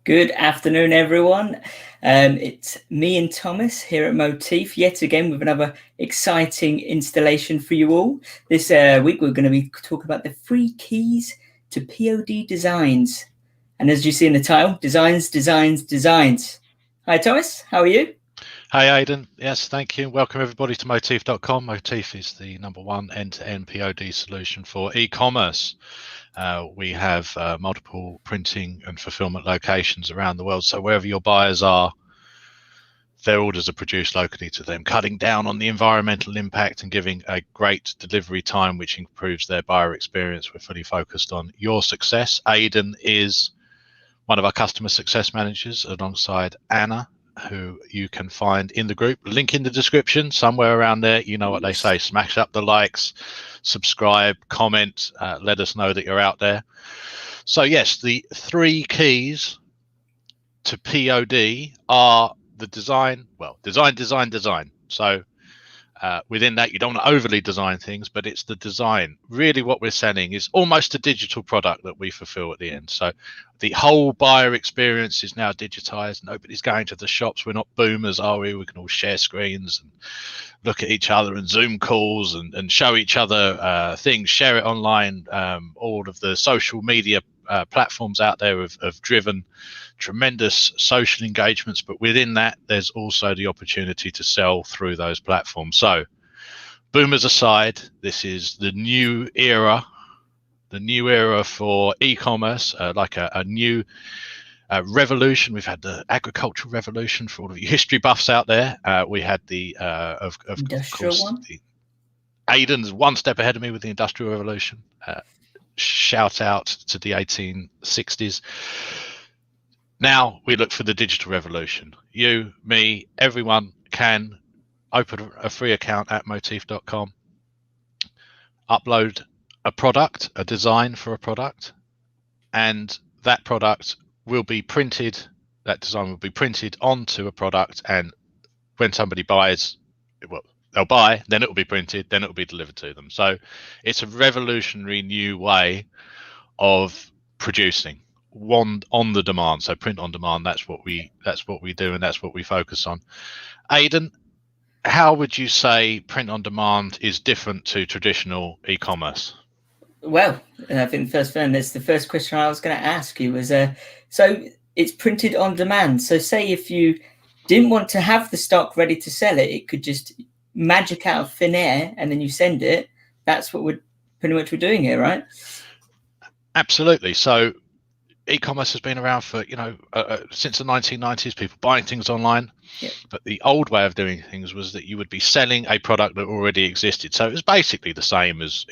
Good afternoon, everyone. It's me and Thomas here at Moteefe, yet again with another exciting installation for you all. This week we're going to be talking about the 3 keys to POD designs. And as you see in the title, designs, designs, designs. Hi, Thomas. How are you? Hi, Aidan. Yes, thank you. Welcome everybody to Moteefe.com. Moteefe is the #1 end-to-end POD solution for e-commerce. We have multiple printing and fulfillment locations around the world. So wherever your buyers are, their orders are produced locally to them, cutting down on the environmental impact and giving a great delivery time, which improves their buyer experience. We're fully focused on your success. Aidan is one of our customer success managers alongside Anna, who you can find in the group. Link in the description, somewhere around there. You know what they say, smash up the likes, subscribe, comment, let us know that you're out there. So yes, the 3 keys to POD are the design, design. So within that, you don't want to overly design things, but it's the design. Really what we're selling is almost a digital product that we fulfill at the end. So the whole buyer experience is now digitized. Nobody's going to the shops. We're not boomers, are we? We can all share screens and look at each other and Zoom calls and show each other things, share it online. All of the social media platforms out there have driven tremendous social engagements, but within that there's also the opportunity to sell through those platforms. So boomers aside, this is the new era for e-commerce, like a new revolution. We've had the agricultural revolution for all of you history buffs out there. We had the of course one. Aidan's one step ahead of me with the industrial revolution. Shout out to the 1860s. Now we look for the digital revolution. You, me, everyone can open a free account at Moteefe.com, upload a product, a design for a product, and that product will be printed, that design will be printed onto a product, and when somebody buys, well, they'll buy, then it will be printed, then it will be delivered to them. So it's a revolutionary new way of producing on the demand. So print on demand, that's what we do, and that's what we focus on. Aidan, how would you say print on demand is different to traditional e-commerce? Well, I think the first question I was going to ask you was, so it's printed on demand. So say if you didn't want to have the stock ready to sell it, it could just magic out of thin air and then you send it. That's what we're pretty much doing here, right? Absolutely. So e-commerce has been around for, since the 1990s, people buying things online. Yeah. But the old way of doing things was that you would be selling a product that already existed. So it was basically the same as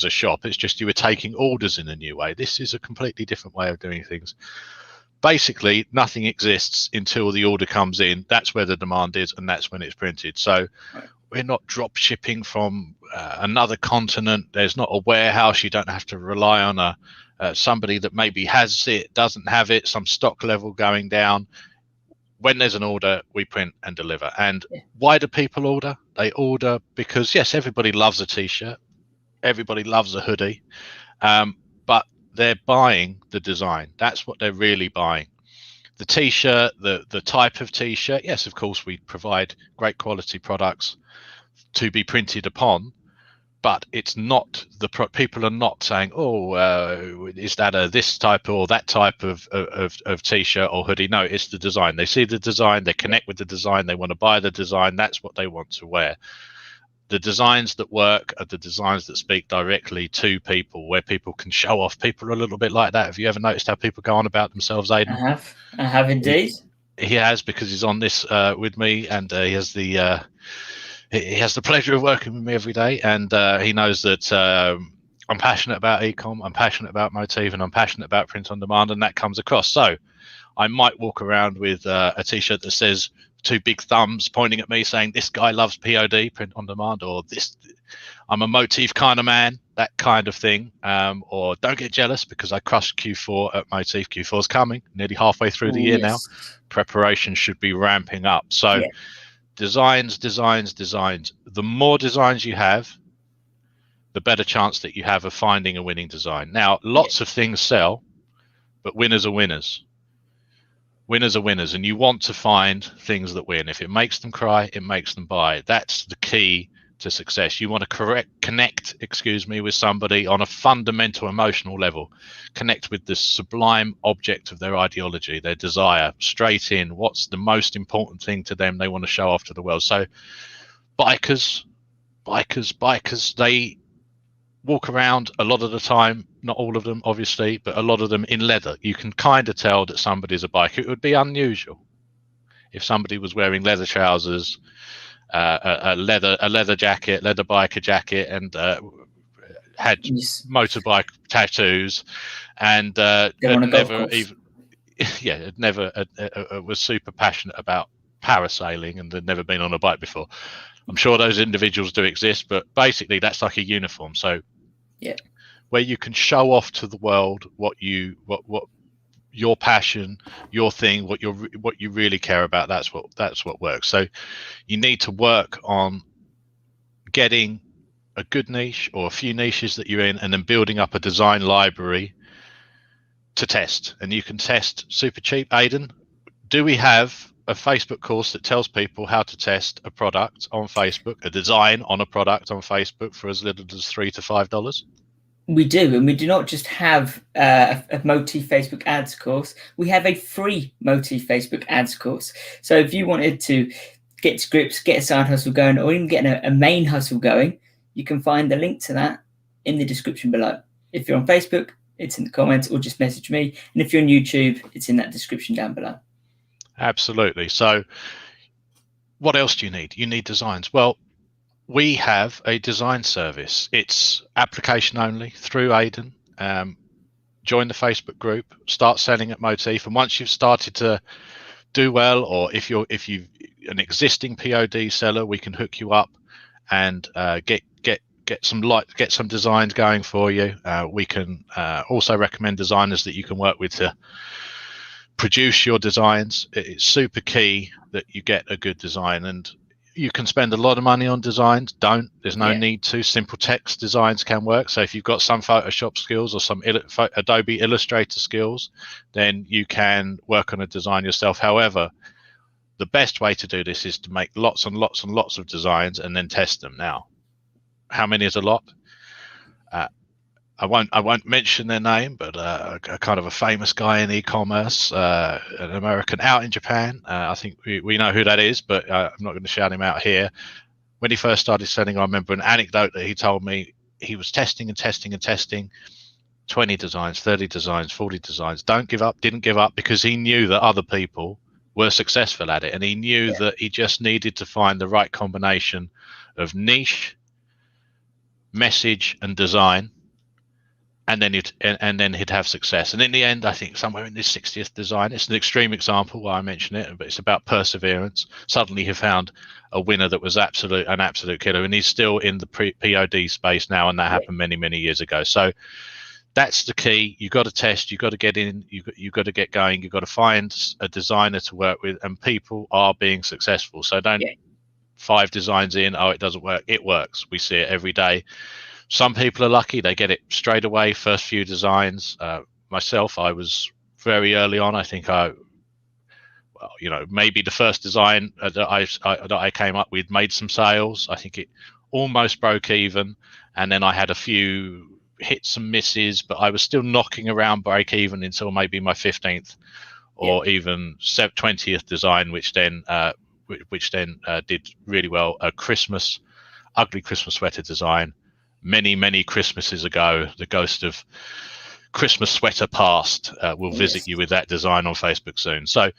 a shop. It's just you were taking orders in a new way. This is a completely different way of doing things. Basically, nothing exists until the order comes in. That's where the demand is, and that's when it's printed. So we're not drop shipping from another continent. There's not a warehouse. You don't have to rely on somebody that maybe has it, doesn't have it, some stock level going down. When there's an order, we print and deliver. And why do people order? They order because, yes, everybody loves a t-shirt, everybody loves a hoodie, but they're buying the design. That's what they're really buying. The t-shirt, the type of t-shirt, yes, of course, we provide great quality products to be printed upon, but it's not people are not saying, is that this type or that type of t-shirt or hoodie? No, it's the design. They see the design, they connect with the design, they want to buy the design. That's what they want to wear. The designs that work are the designs that speak directly to people, where people can show off. People are a little bit like that. Have you ever noticed how people go on about themselves, Aidan? I have indeed. He has, because he's on this with me, and he has the pleasure of working with me every day, and he knows that I'm passionate about e-com, I'm passionate about Moteefe, and I'm passionate about print on demand, and that comes across. So I might walk around with a t-shirt that says 2 big thumbs pointing at me saying, this guy loves POD, print on demand, or this, I'm a Moteefe kind of man, that kind of thing. Or don't get jealous because I crushed Q4 at Moteefe. Q4 is coming, nearly halfway through the year now. Preparation should be ramping up. So designs. The more designs you have, the better chance that you have of finding a winning design. Now, lots of things sell, but winners are winners. Winners are winners, and you want to find things that win. If it makes them cry, it makes them buy. That's the key to success. You want to connect with somebody on a fundamental emotional level. Connect with the sublime object of their ideology, their desire, straight in. What's the most important thing to them they want to show off to the world? So bikers, they walk around a lot of the time, not all of them obviously, but a lot of them in leather. You can kind of tell that somebody's a biker. It would be unusual if somebody was wearing leather trousers, a leather jacket, leather biker jacket, and had motorbike tattoos, and never was super passionate about parasailing and had never been on a bike before. I'm sure those individuals do exist, but basically that's like a uniform. So where you can show off to the world what your passion, your thing, what you really care about, that's what works. So you need to work on getting a good niche or a few niches that you're in, and then building up a design library to test. And you can test super cheap. Aidan, do we have a Facebook course that tells people how to test a product on Facebook, a design on a product on Facebook, for as little as $3 to $5? We do, and we do not just have a Moteefe Facebook ads course. We have a free Moteefe Facebook ads course. So if you wanted to get to grips, get a side hustle going, or even get a main hustle going, you can find the link to that in the description below. If you're on Facebook, it's in the comments, or just message me. And if you're on YouTube, it's in that description down below. Absolutely. So what else do you need? You need designs. Well, we have a design service. It's application only through Aidan. Join the Facebook group, start selling at Moteefe, and once you've started to do well, or if you're an existing POD seller, we can hook you up and get some designs going for you. We can also recommend designers that you can work with to produce your designs. It's super key that you get a good design, and you can spend a lot of money on designs. There's no need to. Simple text designs can work. So if you've got some Photoshop skills or some Adobe Illustrator skills, then you can work on a design yourself. However, the best way to do this is to make lots and lots and lots of designs and then test them. Now, how many is a lot? I won't mention their name, but a kind of a famous guy in e-commerce, an American out in Japan. I think we know who that is, but I'm not going to shout him out here. When he first started selling, I remember an anecdote that he told me. He was testing and testing and testing, 20 designs, 30 designs, 40 designs. Didn't give up, because he knew that other people were successful at it, and he knew that he just needed to find the right combination of niche, message, and design. And then he'd have success. And in the end, I think somewhere in this 60th design, it's an extreme example why I mention it, but it's about perseverance. Suddenly he found a winner that was an absolute killer, and he's still in the POD space now, and that happened many, many years ago. So that's the key. You've got to test, you've got to get in, you've got to get going, you've got to find a designer to work with, and people are being successful. So don't 5 designs in, oh, it doesn't work. It works. We see it every day. Some people are lucky, they get it straight away, first few designs. Myself, I was very early on. I think maybe the first design that I came up with made some sales. I think it almost broke even, and then I had a few hits and misses, but I was still knocking around break even until maybe my 15th or even 20th design, which then did really well. A ugly Christmas sweater design. Many Christmases ago, the ghost of Christmas sweater past will visit you with that design on Facebook soon. So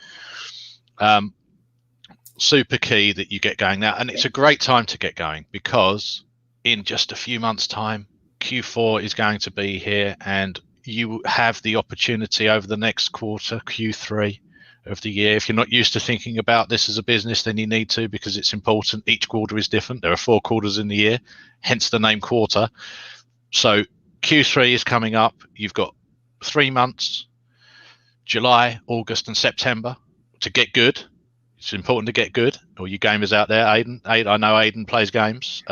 super key that you get going now, and it's a great time to get going, because in just a few months' time, Q4 is going to be here, and you have the opportunity over the next quarter, Q3 of the year. If you're not used to thinking about this as a business, then you need to, because it's important. Each quarter is different. There are 4 quarters in the year, hence the name quarter. So Q3 is coming up. You've got 3 months, July, August, and September, to get good. It's important to get good. All you gamers out there, Aidan, I know Aidan plays games.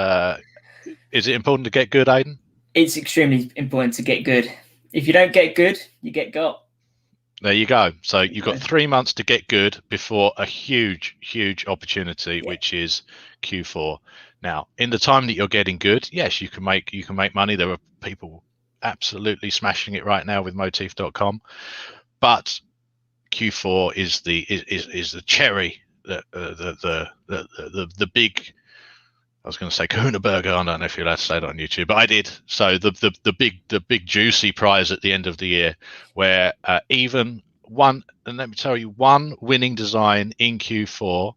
Is it important to get good, Aidan? It's extremely important to get good. If you don't get good, you get got. There you go. So you've got 3 months to get good before a huge opportunity, which is Q4. Now, in the time that you're getting good, yes, you can make money. There are people absolutely smashing it right now with Moteefe.com, but Q4 is the cherry, the big. I was going to say Kahuna Burger. I don't know if you're allowed to say that on YouTube, but I did. So the big juicy prize at the end of the year, where even one, and let me tell you, one winning design in Q4,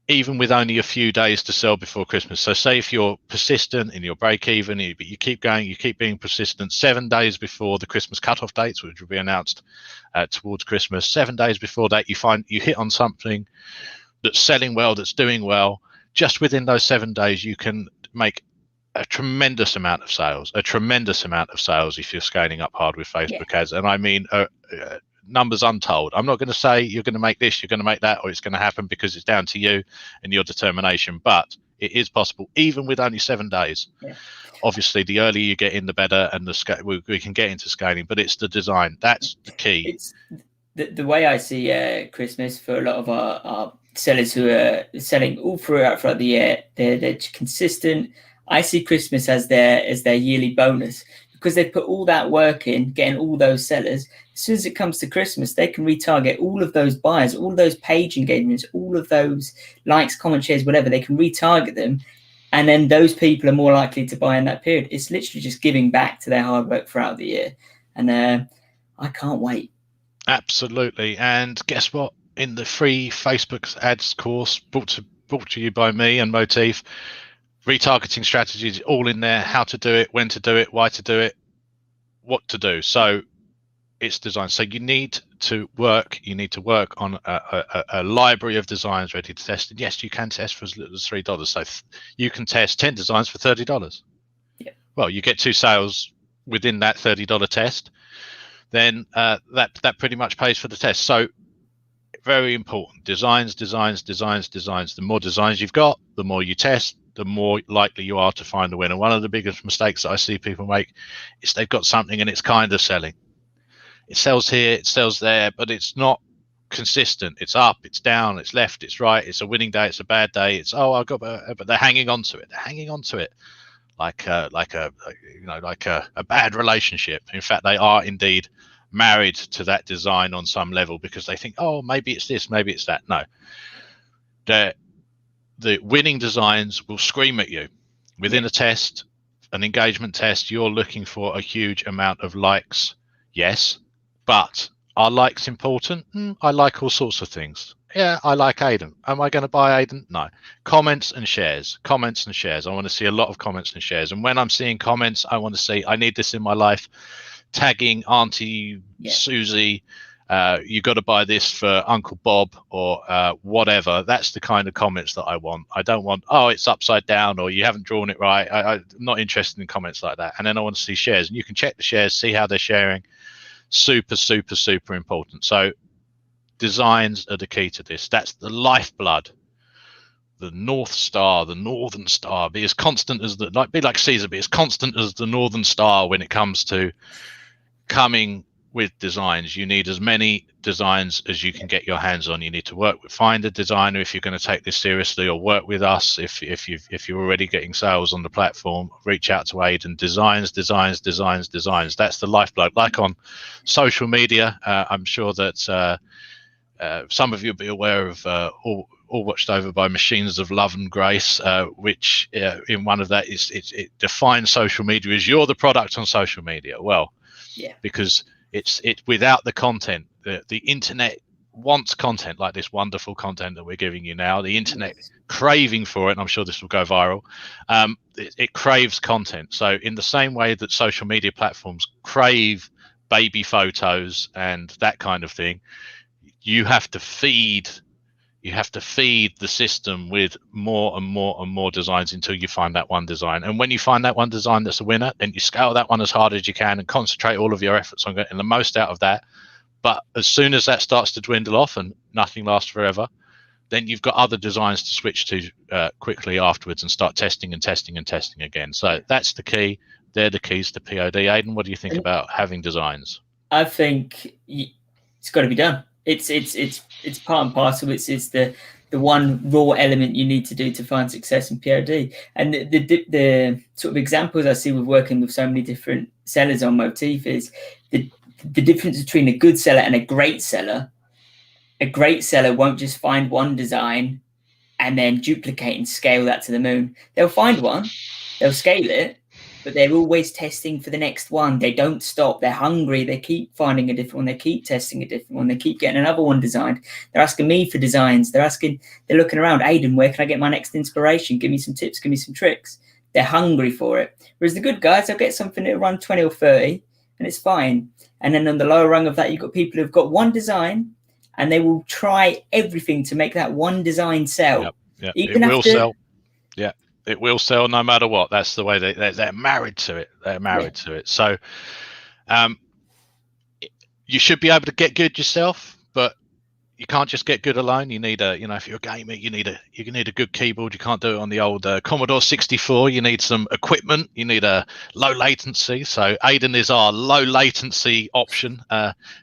even with only a few days to sell before Christmas. So say if you're persistent in your break even, but you keep going, you keep being persistent, 7 days before the Christmas cutoff dates, which will be announced towards Christmas, 7 days before that, you hit on something that's selling well, that's doing well. Just within those 7 days, you can make a tremendous amount of sales if you're scaling up hard with Facebook ads. And I mean, numbers untold. I'm not going to say you're going to make this, you're going to make that, or it's going to happen, because it's down to you and your determination. But it is possible, even with only 7 days. Obviously, the earlier you get in, the better, and we can get into scaling. But it's the design that's the key. It's the way I see Christmas for a lot of our sellers who are selling all throughout the year. They're consistent. I see Christmas as their yearly bonus, because they put all that work in getting all those sellers. As soon as it comes to Christmas, they can retarget all of those buyers, all of those page engagements, all of those likes, comments, shares, whatever. They can retarget them, and then those people are more likely to buy in that period. It's literally just giving back to their hard work throughout the year, and I can't wait. Absolutely. And guess what? In the free Facebook ads course, brought to you by me and Moteefe, retargeting strategies all in there: how to do it, when to do it, why to do it, what to do. So it's designed. So you need to work on a library of designs ready to test. And yes, you can test for as little as $3. So you can test 10 designs for $30. Well, you get 2 sales within that $30 test, then that pretty much pays for the test. So very important. Designs. The more designs you've got, the more you test, the more likely you are to find a winner. One of the biggest mistakes that I see people make is they've got something and it's kind of selling. It sells here, it sells there, but it's not consistent. It's up, it's down, it's left, it's right. It's a winning day, it's a bad day. It's but they're hanging on to it. They're hanging on to it like a bad relationship. In fact, they are indeed married to that design on some level, because they think, oh, maybe it's this, maybe it's that. No, the winning designs will scream at you within a test, an engagement test. You're looking for a huge amount of likes, yes, but are likes important? I like all sorts of things. Yeah, I like Aidan. Am I going to buy Aidan? No. Comments and shares. I want to see a lot of comments and shares. And when I'm seeing comments, I want to see, I need this in my life. Tagging Auntie Susie, you got to buy this for Uncle Bob, or whatever. That's the kind of comments that I want. I don't want, oh, it's upside down, or you haven't drawn it right. I'm not interested in comments like that. And then I want to see shares, and you can check the shares, see how they're sharing. Super important. So designs are the key to this. That's the lifeblood, the North Star, the Northern Star. Be as constant as be like Caesar, be as constant as the Northern Star when it comes to coming with designs. You need as many designs as you can get your hands on. You need to find a designer if you're going to take this seriously, or work with us if you're already getting sales on the platform. Reach out to Aidan. Designs. That's the lifeblood. Like on social media, I'm sure that some of you will be aware of All Watched Over by Machines of Love and Grace, which in one of that it defines social media as you're the product on social media. Well, because it's without the content. The internet wants content like this wonderful content that we're giving you now. The internet craving for it, and I'm sure this will go viral. It craves content. So in the same way that social media platforms crave baby photos and that kind of thing, you have to feed the system with more and more designs until you find that one design. And when you find that one design that's a winner, then you scale that one as hard as you can and concentrate all of your efforts on getting the most out of that. But as soon as that starts to dwindle off, and nothing lasts forever, then you've got other designs to switch to quickly afterwards, and start testing again. So that's the key. They're the keys to POD. Aidan, what do you think about having designs? I think It's got to be done. It's part and parcel. It's the one raw element you need to do to find success in POD. And the sort of examples I see with working with so many different sellers on Moteefe is the difference between a good seller and a great seller. A great seller won't just find one design and then duplicate and scale that to the moon. They'll find one, they'll scale it, but they're always testing for the next one. They don't stop. They're hungry. They keep finding a different one. They keep testing a different one. They keep getting another one designed. They're asking me for designs. They're looking around. Aidan, where can I get my next inspiration? Give me some tips. Give me some tricks. They're hungry for it. Whereas the good guys, they'll get something that'll run 20 or 30 and it's fine. And then on the lower rung of that, you've got people who've got one design and they will try everything to make that one design sell. Yep. It will sell. Yeah. It will sell no matter what. That's the way they're married to it. They're married to it. So you should be able to get good yourself, but you can't just get good alone. You need if you're a gamer, you need a good keyboard. You can't do it on the old Commodore 64. You need some equipment. You need a low latency. So Aidan is our low latency option.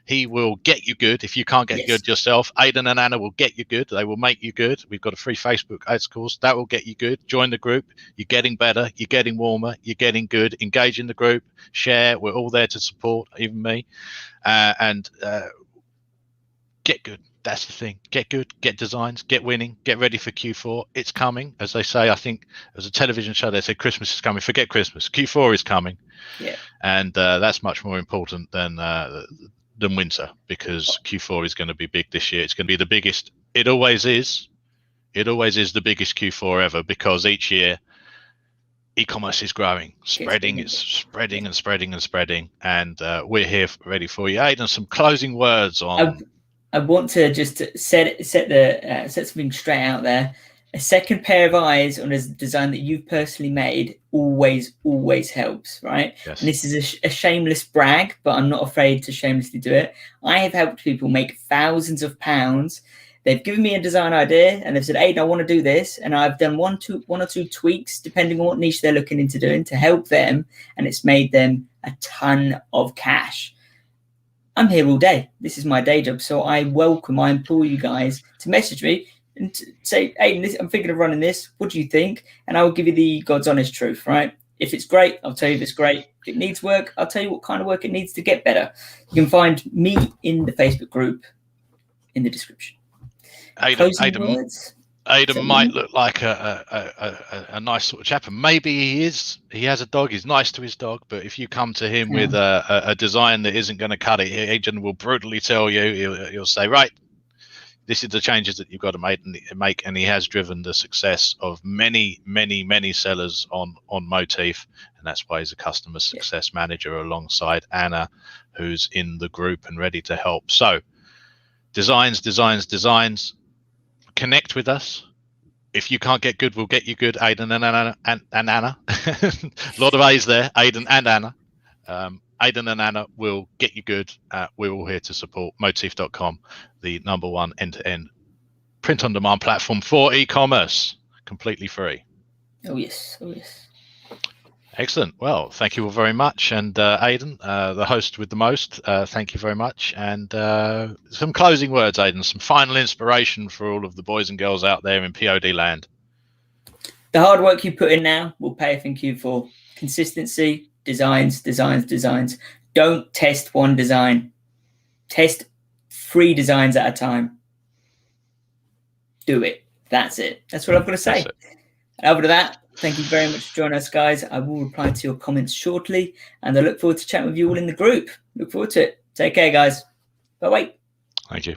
He will get you good. If you can't get good yourself, Aidan and Anna will get you good. They will make you good. We've got a free Facebook ads course that will get you good. Join the group. You're getting better. You're getting warmer. You're getting good. Engage in the group. Share. We're all there to support, even me. And get good. That's the thing. Get good, get designs, get winning, get ready for Q4. It's coming. As they say, I think there was a television show, they said Christmas is coming. Forget Christmas. Q4 is coming. Yeah. And that's much more important than winter, because Q4 is going to be big this year. It's going to be the biggest. It always is. It always is the biggest Q4 ever, because each year e-commerce is growing, spreading. It's spreading and spreading and spreading. And we're here ready for you. Aidan, some closing words on... I want to just set something straight out there. A second pair of eyes on a design that you've personally made always helps, right? Yes. And this is a shameless brag, but I'm not afraid to shamelessly do it. I have helped people make thousands of pounds. They've given me a design idea and they've said, Aidan, I want to do this. And I've done one or two tweaks, depending on what niche they're looking into doing, to help them. And it's made them a ton of cash. I'm here all day. This is my day job. So I implore you guys to message me and to say, Aidan, I'm thinking of running this. What do you think? And I will give you the God's honest truth, right? If it's great, I'll tell you if it's great. If it needs work, I'll tell you what kind of work it needs to get better. You can find me in the Facebook group in the description. Aidan might look like a nice sort of chap, and maybe he is. He has a dog. He's nice to his dog. But if you come to him with a design that isn't going to cut it, Aidan will brutally tell you. He'll say, right, this is the changes that you've got to make. And he has driven the success of many sellers on Moteefe, and that's why he's a customer success manager alongside Anna, who's in the group and ready to help. So designs. Connect with us. If you can't get good, we'll get you good. Aidan and Anna. A lot of A's there. Aidan and Anna. Aidan and Anna will get you good. We're all here to support. Moteefe.com, the #1 end-to-end print-on-demand platform for e-commerce, completely free. Oh yes. Excellent. Well, thank you all very much. And Aidan, the host with the most, thank you very much. And some closing words, Aidan, some final inspiration for all of the boys and girls out there in POD land. The hard work you put in now will pay off in Q4. Consistency, designs. Don't test one design. Test 3 designs at a time. Do it. That's it. That's what I've got to say. Over to that. Thank you very much for joining us, guys. I will reply to your comments shortly, and I look forward to chatting with you all in the group. Look forward to it. Take care, guys. Bye-bye. Thank you.